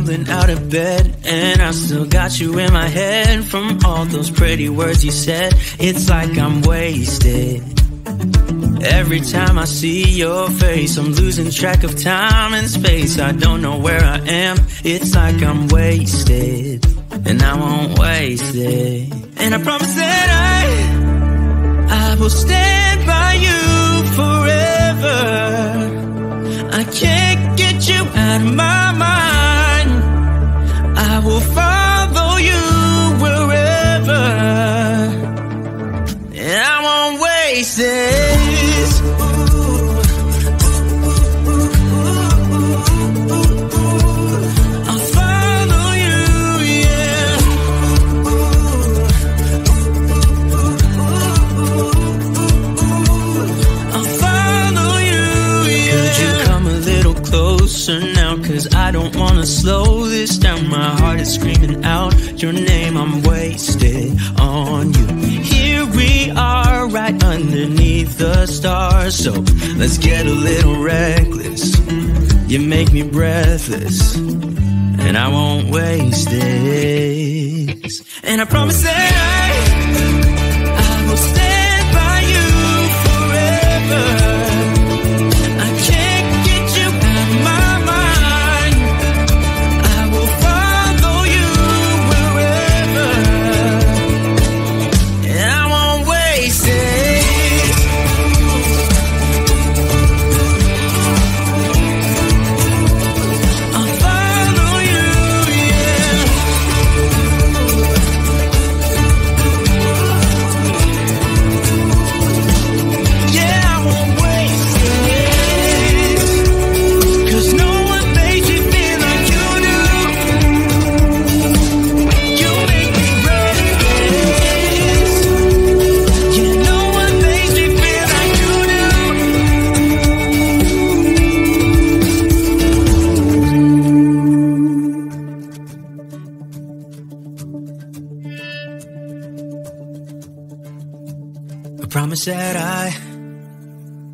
rolling out of bed, and I still got you in my head from all those pretty words you said. It's like I'm wasted. Every time I see your face, I'm losing track of time and space. I don't know where I am. It's like I'm wasted, and I won't waste it. And I promise that I will stand by you forever. I can't get you out of my mind. I will follow you wherever, and I won't waste this. I'll follow you, yeah. I'll follow you, yeah. Could you come a little closer now? 'Cause I don't wanna slow this down. My heart is screaming out your name. I'm wasted on you. Here we are, right underneath the stars. So let's get a little reckless. You make me breathless, and I won't waste this. And I promise that I will stand by you forever. I can't get you out of my mind. I will follow you wherever, and I won't waste it. I'll follow you, yeah. Yeah, I won't waste it. 'Cause no one makes me feel like you do. You make me restless. Yeah, no one makes me feel like you do. I promise that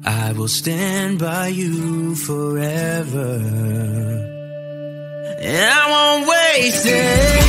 I will stand by you forever, and I won't waste it.